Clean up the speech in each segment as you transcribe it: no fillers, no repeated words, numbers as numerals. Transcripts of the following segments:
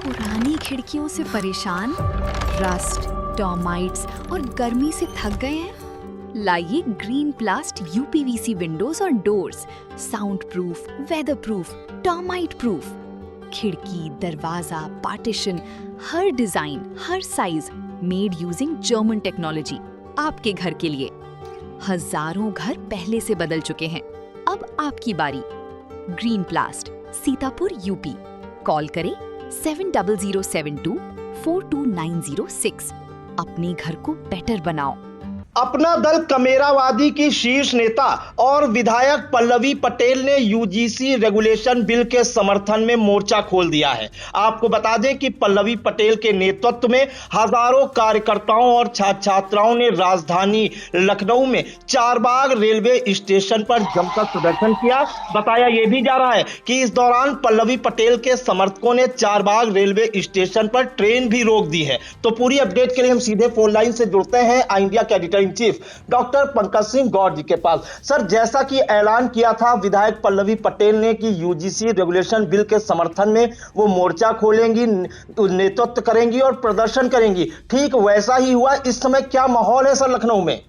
पुरानी खिड़कियों से परेशान, रस्ट, टर्माइट्स और गर्मी से थक गए हैं? लाइए ग्रीन प्लास्ट यूपीवीसी विंडोज और doors, sound proof, weather proof, termite proof. खिड़की, दरवाजा, पार्टीशन, हर डिजाइन, हर size, made using German technology, आपके घर के लिए। हजारों घर पहले से बदल चुके हैं, अब आपकी बारी। Green प्लास्ट, Sitapur, UP. कॉल करें 7007242906। अपने घर को बेटर बनाओ। अपना दल कमेरावादी की शीर्ष नेता और विधायक पल्लवी पटेल ने यूजीसी रेगुलेशन बिल के समर्थन में मोर्चा खोल दिया है। आपको बता दें कि पल्लवी पटेल के नेतृत्व में हजारों कार्यकर्ताओं और छात्र छात्राओं ने राजधानी लखनऊ में चारबाग रेलवे स्टेशन पर जमकर प्रदर्शन किया। बताया यह भी जा रहा है कि इस दौरान पल्लवी पटेल के समर्थकों ने चारबाग रेलवे स्टेशन पर ट्रेन भी रोक दी है। तो पूरी अपडेट के लिए हम सीधे फोन लाइन से जुड़ते हैं इंडिया के editor in chief doctor Pankaj Singh Gaur ji के पास। सर, जैसा कि ऐलान किया था विधायक पल्लवी पटेल ने कि यूजीसी रेगुलेशन बिल के समर्थन में वो मोर्चा खोलेंगी, नेतृत्व करेंगी और प्रदर्शन करेंगी, ठीक वैसा ही हुआ। इस समय क्या माहौल है सर लखनऊ में?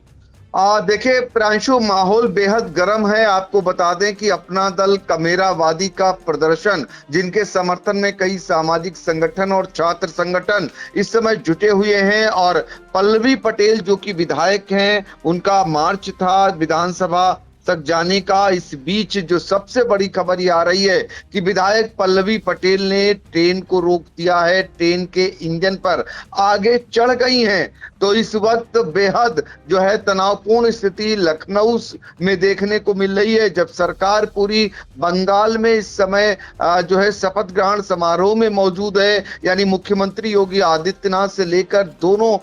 देखिए प्रांशु, माहौल बेहद गर्म है। आपको बता दें कि अपना दल कमेरावादी का प्रदर्शन, जिनके समर्थन में कई सामाजिक संगठन और छात्र संगठन इस समय जुटे हुए हैं, और पल्लवी पटेल जो कि विधायक हैं, उनका मार्च था विधानसभा तक जाने का। इस बीच जो सबसे बड़ी खबर ये आ रही है कि विधायक पल्लवी पटेल ने ट्रेन को रोक दिया है, ट्रेन के इंजन पर आगे चढ़ गई हैं। तो इस वक्त बेहद जो है तनावपूर्ण स्थिति लखनऊ में देखने को मिल रही है, जब सरकार पूरी बंगाल में इस समय जो है शपथ ग्रहण समारोह में मौजूद है। यानी मुख्यमंत्री योगी आदित्यनाथ से लेकर दोनों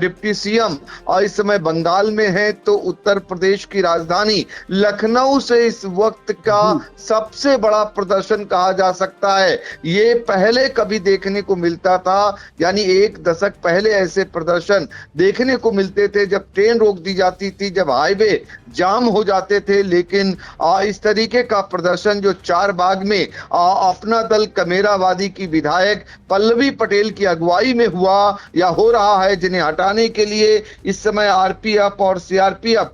डिप्टी सीएम इस समय बंगाल में है। तो उत्तर प्रदेश की राजधानी लखनऊ से इस वक्त का सबसे बड़ा प्रदर्शन कहा जा सकता है। ये पहले कभी देखने को मिलता था, यानी एक दशक पहले ऐसे प्रदर्शन देखने को मिलते थे जब ट्रेन रोक दी जाती थी, जब हाईवे जाम हो जाते थे। लेकिन इस तरीके का प्रदर्शन जो चारबाग में अपना दल कमेरावादी की विधायक पल्लवी पटेल की अगुवाई में हुआ या हो रहा है, जिन्हें हटाने के लिए इस समय आरपीएफ और सीआरपीएफ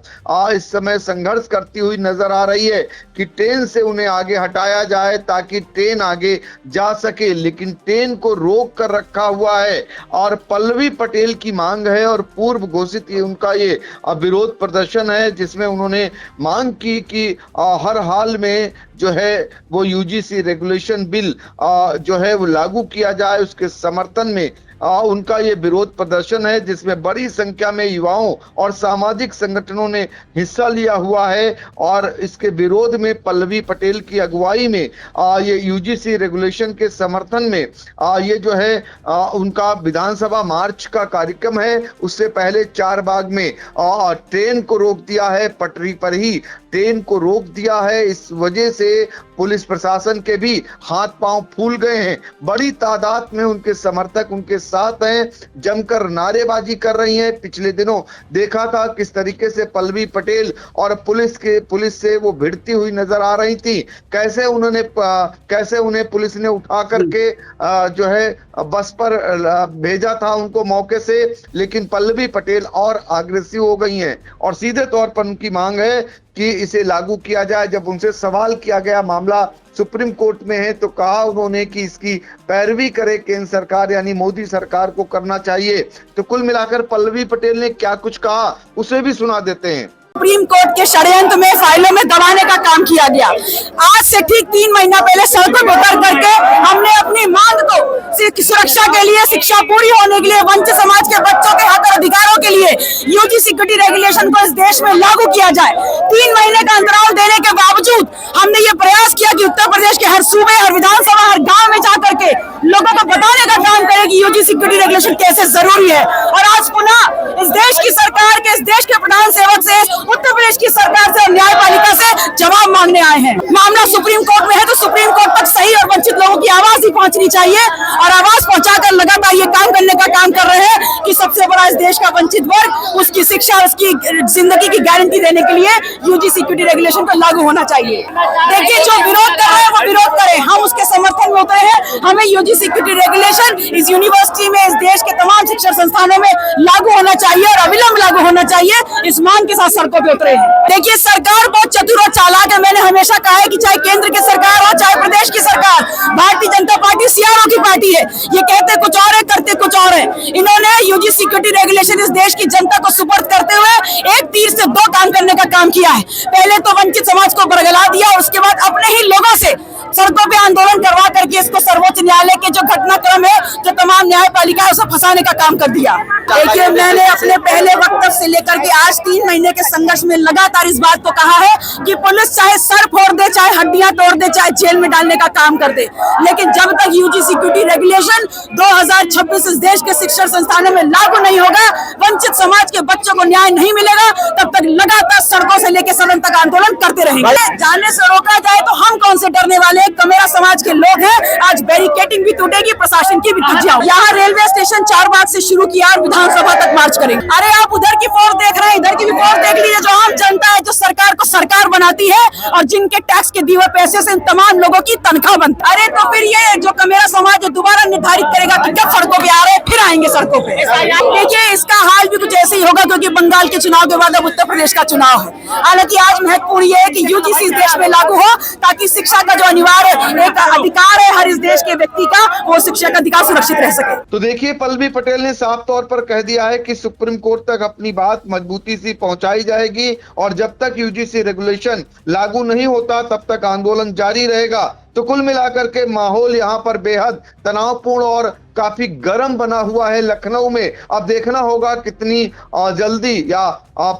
इस समय संघर्ष करती हुई नजर आ रही है कि ट्रेन से उन्हें आगे हटाया जाए ताकि ट्रेन आगे जा सके। लेकिन ट्रेन को रोक कर रखा हुआ है और पल्लवी पटेल की मांग है और पूर्व घोषित उनका ये विरोध प्रदर्शन है, जिसमें उन्होंने मांग की कि हर हाल में जो है वो यूजीसी रेगुलेशन बिल जो है वो लागू किया जाए। उसके समर्थन में उनका ये विरोध प्रदर्शन है, जिसमें बड़ी संख्या में युवाओं और सामाजिक संगठनों ने हिस्सा लिया हुआ है। और इसके विरोध में पल्लवी पटेल की अगुवाई में ये यूजीसी रेगुलेशन के समर्थन में ये जो है उनका विधानसभा मार्च का कार्यक्रम है। उससे पहले चारबाग में ट्रेन को रोक दिया है, पटरी पर ही ट्रेन को रोक दिया है। इस वजह से पुलिस प्रशासन के भी हाथ पांव फूल गए हैं। बड़ी तादाद में उनके समर्थक उनके साथ हैं, जमकर नारेबाजी कर रही हैं। पिछले दिनों देखा था किस तरीके से पल्लवी पटेल और पुलिस से वो भिड़ती हुई नजर आ रही थी, कैसे उन्हें पुलिस ने उठा करके जो है बस पर भेजा था उनको मौके से। लेकिन पल्लवी पटेल और अग्रेसिव हो गई हैं और सीधे तौर पर उनकी मांग है कि इसे लागू किया जाए। जब उनसे सवाल किया गया, मामला सुप्रीम कोर्ट में है, तो कहा उन्होंने कि इसकी पैरवी करे केंद्र सरकार, यानी मोदी सरकार को करना चाहिए। तो कुल मिलाकर पल्लवी पटेल ने क्या कुछ कहा उसे भी सुना देते हैं। सुप्रीम कोर्ट के षड्यंत्र में फाइलों में दबाने का काम किया गया। आज से ठीक 3 महीना पहले सड़कों पर उतर करके हमने अपनी मांग को सुरक्षा के लिए, शिक्षा पूरी होने के लिए, वंचित समाज के बच्चों के हक और अधिकारों के लिए यूजी सिक्योरिटी रेगुलेशन को इस देश में लागू किया जाए। 3 महीने का अंतराल देने के बावजूद हमने ये प्रयास किया कि उत्तर प्रदेश के हर सूबे, हर विधानसभा, हर गाँव में जाकर के लोगों को बताने का काम करे कि यूजी सिक्योरिटी रेगुलेशन कैसे जरूरी है। और आज पुनः इस इस देश की सरकार के, इस देश के प्रधान सेवक से, उत्तर प्रदेश की सरकार से और न्यायपालिका से जवाब मांगने आए हैं। मामला सुप्रीम कोर्ट में है तो सुप्रीम कोर्ट तक सही और वंचित लोगों की आवाज ही पहुंचनी चाहिए, और आवाज पहुंचाकर लगातार ये काम करने का काम कर रहे हैं कि सबसे बड़ा इस देश का वंचित वर्ग, उसकी शिक्षा, उसकी जिंदगी की गारंटी देने के लिए यूजी सिक्योरिटी रेगुलेशन को लागू होना चाहिए। देखिए, जो विरोध कर रहे हैं वो विरोध करें, हम उसके समर्थन में उतरे हैं। हमें यूजी सिक्योरिटी रेगुलेशन इस यूनिवर्सिटी में, इस देश के तमाम शिक्षण संस्थानों में लागू होना चाहिए और अविलंब लागू होना चाहिए। इस मांग के साथ सड़कों पे उतरे हैं। देखिए, सरकार बहुत चतुर और चालाक है। मैंने हमेशा कहा है कि चाहे केंद्र की सरकार हो, चाहे प्रदेश की सरकार, भारतीय जनता पार्टी सियारों की पार्टी है। ये कहते कुछ और है, करते कुछ और है। इन्होंने यूजी सिक्योरिटी रेगुलेशन इस देश की जनता को सुपर्द करते हुए एक तीर से दो काम करने का काम किया है। पहले तो वंचित समाज को बरगला दिया, उसके बाद अपने ही लोगों से सड़कों पे आंदोलन करवा करके इसको सर्वोच्च न्यायालय के जो घटनाक्रम है, जो तमाम न्यायपालिका है, उसे फंसाने का काम कर दिया। देखिए, मैंने अपने पहले वक्तव्य से लेकर के आज 3 महीने के संघर्ष में लगातार इस बात को कहा है कि पुलिस चाहे सर फोड़ दे, चाहे हड्डियां तोड़ दे, चाहे जेल में डालने का काम कर दे, लेकिन जब तक यूजी सिक्योरिटी रेगुलेशन 2026 इस देश के शिक्षण संस्थानों में लागू नहीं होगा, वंचित समाज के बच्चों को न्याय नहीं मिलेगा, तब तक लगातार सड़कों से लेकर सदन तक आंदोलन करते रहेंगे। जाने से रोका जाए तो हम कौन से डरने वाले हैं? कमेरा समाज के लोग हैं। आज बैरिकेडिंग भी टूटेगी, प्रशासन की भी टूट जाओ। यहाँ रेलवे स्टेशन 4 बाग से शुरू किया और विधानसभा तक मार्च करेंगे। अरे आप उधर की फोर्स देख रहे हैं, इधर की भी फोर्स देख लीजिए। जो आम जनता है, जो सरकार को सरकार बनाती है और जिनके टैक्स के दिए हुए पैसे से इन तमाम लोगों की तनख्वाह बनती है। अरे तो फिर ये जो कमेरा समाज दोबारा निर्धारित करेगा कि कब सड़कों पे आ रहे हैं, फिर आएंगे सड़कों पे। देखिए, इसका हाल भी कुछ ऐसे ही होगा, क्योंकि बंगाल के चुनाव के बाद अब उत्तर प्रदेश का चुनाव है। हालांकि आज महत्वपूर्ण ये है कि यूजीसी इस देश में लागू हो, ताकि शिक्षा का जो अनिवार्य एक अधिकार है हर इस देश के व्यक्ति का, वो शिक्षा का अधिकार सुरक्षित रह सके। तो देखिए, पल्लवी पटेल ने साफ तौर पर कह दिया है कि सुप्रीम कोर्ट तक अपनी बात मजबूती से पहुंचाई जाएगी, और जब तक यूजीसी रेगुलेशन लागू नहीं होता तब तक आंदोलन जारी रहेगा। तो कुल मिलाकर के माहौल यहाँ पर बेहद तनावपूर्ण और काफी गर्म बना हुआ है लखनऊ में। अब देखना होगा कितनी जल्दी या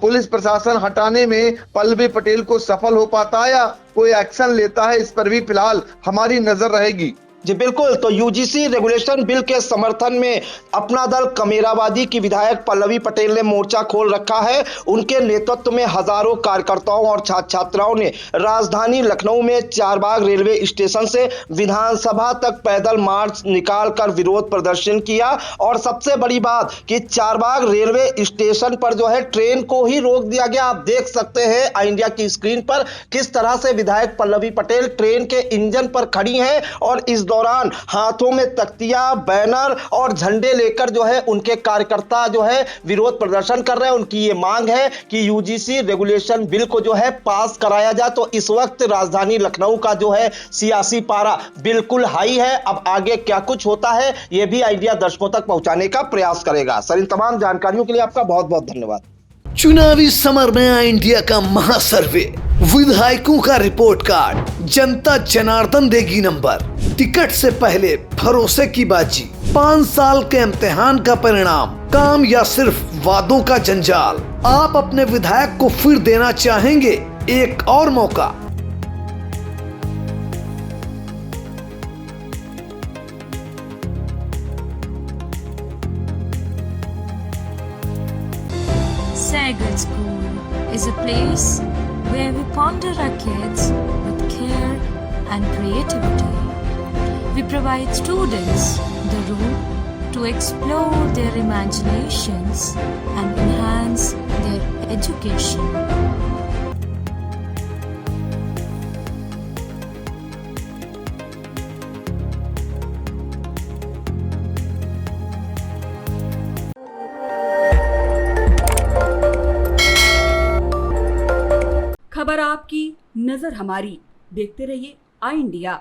पुलिस प्रशासन हटाने में पल्लवी पटेल को सफल हो पाता है या कोई एक्शन लेता है, इस पर भी फिलहाल हमारी नजर रहेगी। जी बिल्कुल। तो यूजीसी रेगुलेशन बिल के समर्थन में अपना दल कमेरावादी की विधायक पल्लवी पटेल ने मोर्चा खोल रखा है। उनके नेतृत्व में हजारों कार्यकर्ताओं और छात्र छात्राओं ने राजधानी लखनऊ में 4 बाग रेलवे स्टेशन से विधानसभा तक पैदल मार्च निकालकर विरोध प्रदर्शन किया। और सबसे बड़ी बात कि 4 बाग रेलवे स्टेशन पर जो है ट्रेन को ही रोक दिया गया। आप देख सकते हैं इंडिया की स्क्रीन पर किस तरह से विधायक पल्लवी पटेल ट्रेन के इंजन पर खड़ी हैं और इस दौरान हाथों में तख्तियां, बैनर और झंडे लेकर जो है उनके कार्यकर्ता जो है विरोध प्रदर्शन कर रहे हैं। उनकी ये मांग है कि यूजीसी रेगुलेशन बिल को जो है पास कराया जाए। तो इस वक्त राजधानी लखनऊ का जो है सियासी पारा बिल्कुल हाई है। अब आगे क्या कुछ होता है ये भी आइडिया दर्शकों तक पहुंचाने का प्रयास करेगा। सर, इन तमाम जानकारियों के लिए आपका बहुत बहुत धन्यवाद। चुनावी समर में आया इंडिया का महासर्वे, विधायकों का रिपोर्ट कार्ड, जनता जनार्दन देगी नंबर, टिकट से पहले भरोसे की बाजी, 5 साल के इम्तिहान का परिणाम, काम या सिर्फ वादों का जंजाल। आप अपने विधायक को फिर देना चाहेंगे एक और मौका? Sagar School is a place where we ponder our kids with care and creativity. We provide students the room to explore their imaginations and enhance their education. खबर आपकी, नजर हमारी। देखते रहिए आई इंडिया।